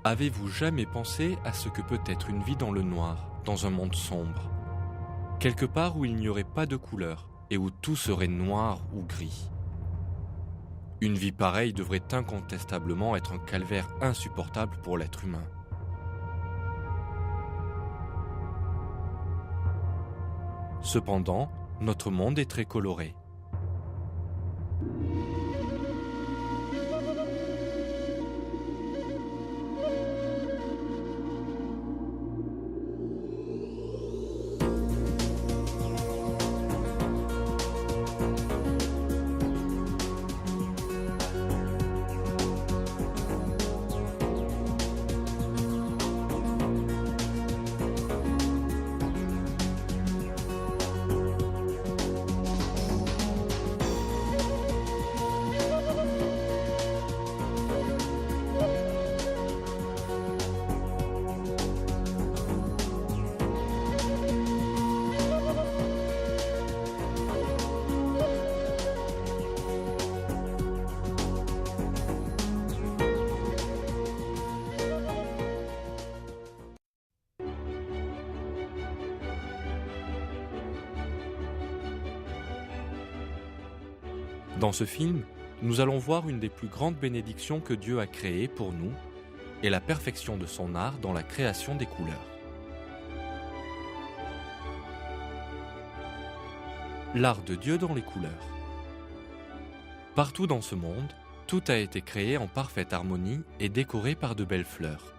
Avez-vous jamais pensé à ce que peut être une vie dans le noir, dans un monde sombre? Quelque part où il n'y aurait pas de couleur et où tout serait noir ou gris. Une vie pareille devrait incontestablement être un calvaire insupportable pour l'être humain. Cependant, notre monde est très coloré. Dans ce film, nous allons voir une des plus grandes bénédictions que Dieu a créées pour nous et la perfection de son art dans la création des couleurs. L'art de Dieu dans les couleurs. Partout dans ce monde, tout a été créé en parfaite harmonie et décoré par de belles fleurs.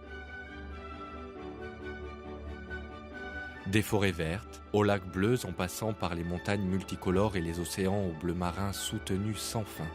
Des forêts vertes, aux lacs bleus en passant par les montagnes multicolores et les océans au bleu marin soutenus sans fin.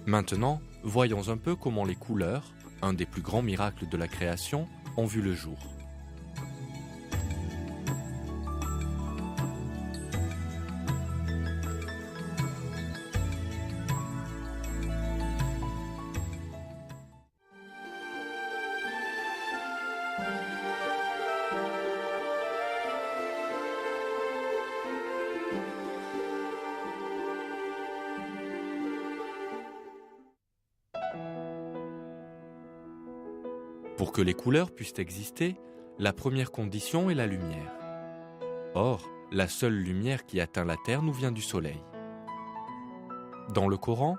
Maintenant, voyons un peu comment les couleurs, un des plus grands miracles de la création, ont vu le jour. Pour que les couleurs puissent exister, la première condition est la lumière. Or, la seule lumière qui atteint la terre nous vient du soleil. Dans le Coran,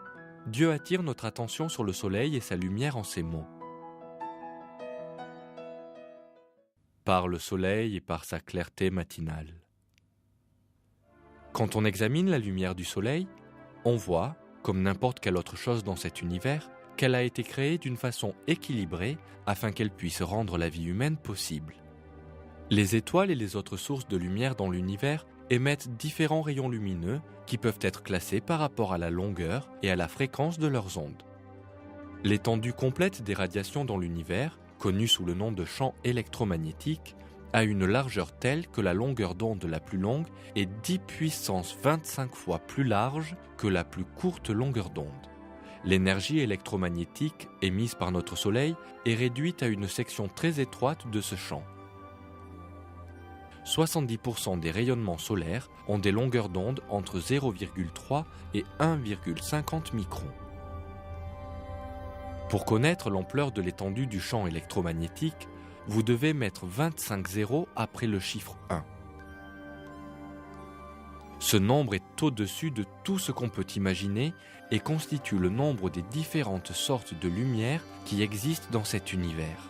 Dieu attire notre attention sur le soleil et sa lumière en ces mots. Par le soleil et par sa clarté matinale. Quand on examine la lumière du soleil, on voit, comme n'importe quelle autre chose dans cet univers, qu'elle a été créée d'une façon équilibrée afin qu'elle puisse rendre la vie humaine possible. Les étoiles et les autres sources de lumière dans l'univers émettent différents rayons lumineux qui peuvent être classés par rapport à la longueur et à la fréquence de leurs ondes. L'étendue complète des radiations dans l'univers, connue sous le nom de champ électromagnétique, a une largeur telle que la longueur d'onde la plus longue est 10 puissance 25 fois plus large que la plus courte longueur d'onde. L'énergie électromagnétique émise par notre Soleil est réduite à une section très étroite de ce champ. 70% des rayonnements solaires ont des longueurs d'onde entre 0,3 et 1,50 microns. Pour connaître l'ampleur de l'étendue du champ électromagnétique, vous devez mettre 25 zéros après le chiffre 1. Ce nombre est au-dessus de tout ce qu'on peut imaginer et constitue le nombre des différentes sortes de lumière qui existent dans cet univers.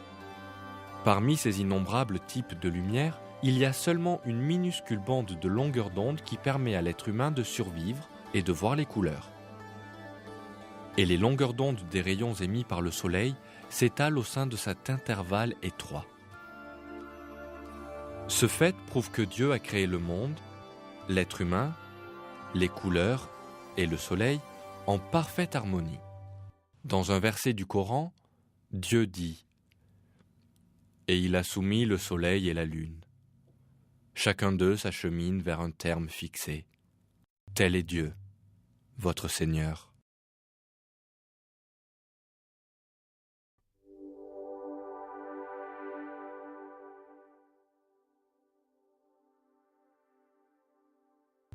Parmi ces innombrables types de lumière, il y a seulement une minuscule bande de longueur d'onde qui permet à l'être humain de survivre et de voir les couleurs. Et les longueurs d'onde des rayons émis par le Soleil s'étalent au sein de cet intervalle étroit. Ce fait prouve que Dieu a créé le monde, l'être humain, les couleurs et le soleil en parfaite harmonie. Dans un verset du Coran, Dieu dit « Et il a soumis le soleil et la lune. Chacun d'eux s'achemine vers un terme fixé. Tel est Dieu, votre Seigneur. »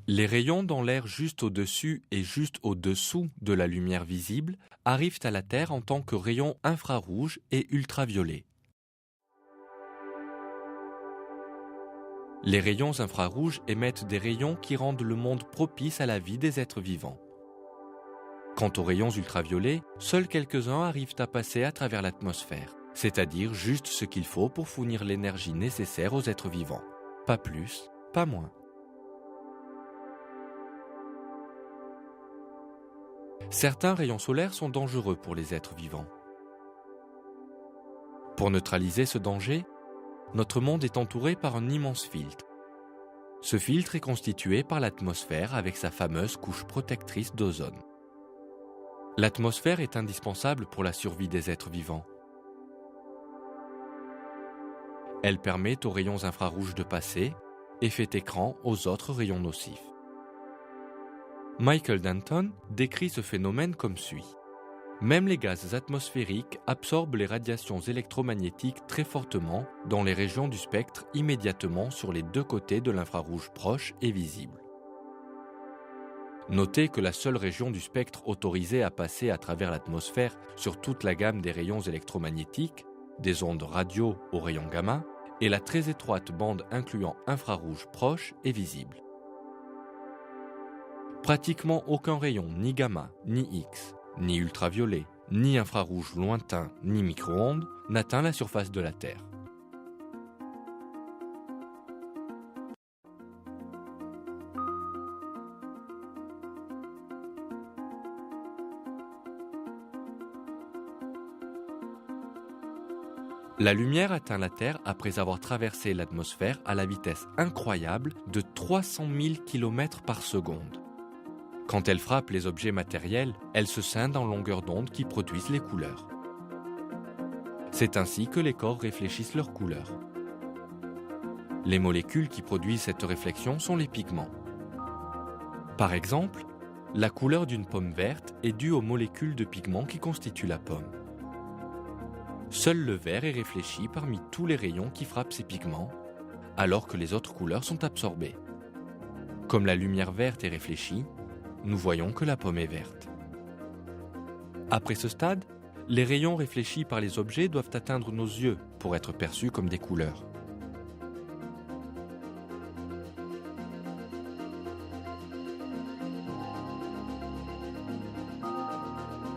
Les rayons dans l'air juste au-dessus et juste au-dessous de la lumière visible arrivent à la Terre en tant que rayons infrarouges et ultraviolets. Les rayons infrarouges émettent des rayons qui rendent le monde propice à la vie des êtres vivants. Quant aux rayons ultraviolets, seuls quelques-uns arrivent à passer à travers l'atmosphère, c'est-à-dire juste ce qu'il faut pour fournir l'énergie nécessaire aux êtres vivants. Pas plus, pas moins. Certains rayons solaires sont dangereux pour les êtres vivants. Pour neutraliser ce danger, notre monde est entouré par un immense filtre. Ce filtre est constitué par l'atmosphère avec sa fameuse couche protectrice d'ozone. L'atmosphère est indispensable pour la survie des êtres vivants. Elle permet aux rayons infrarouges de passer et fait écran aux autres rayons nocifs. Michael Denton décrit ce phénomène comme suit. Même les gaz atmosphériques absorbent les radiations électromagnétiques très fortement dans les régions du spectre immédiatement sur les deux côtés de l'infrarouge proche et visible. Notez que la seule région du spectre autorisée à passer à travers l'atmosphère sur toute la gamme des rayons électromagnétiques, des ondes radio aux rayons gamma, est la très étroite bande incluant infrarouge proche et visible. Pratiquement aucun rayon, ni gamma, ni X, ni ultraviolet, ni infrarouge lointain, ni micro-ondes, n'atteint la surface de la Terre. La lumière atteint la Terre après avoir traversé l'atmosphère à la vitesse incroyable de 300 000 km par seconde. Quand elle frappe les objets matériels, elle se scinde en longueurs d'onde qui produisent les couleurs. C'est ainsi que les corps réfléchissent leurs couleurs. Les molécules qui produisent cette réflexion sont les pigments. Par exemple, la couleur d'une pomme verte est due aux molécules de pigments qui constituent la pomme. Seul le vert est réfléchi parmi tous les rayons qui frappent ces pigments, alors que les autres couleurs sont absorbées. Comme la lumière verte est réfléchie, nous voyons que la pomme est verte. Après ce stade, les rayons réfléchis par les objets doivent atteindre nos yeux pour être perçus comme des couleurs.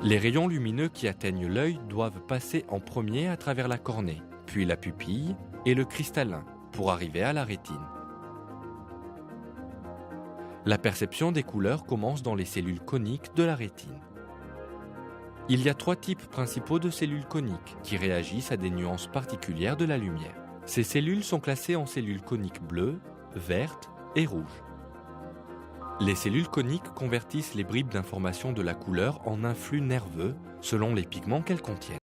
Les rayons lumineux qui atteignent l'œil doivent passer en premier à travers la cornée, puis la pupille et le cristallin pour arriver à la rétine. La perception des couleurs commence dans les cellules coniques de la rétine. Il y a 3 types principaux de cellules coniques qui réagissent à des nuances particulières de la lumière. Ces cellules sont classées en cellules coniques bleues, vertes et rouges. Les cellules coniques convertissent les bribes d'information de la couleur en un flux nerveux selon les pigments qu'elles contiennent.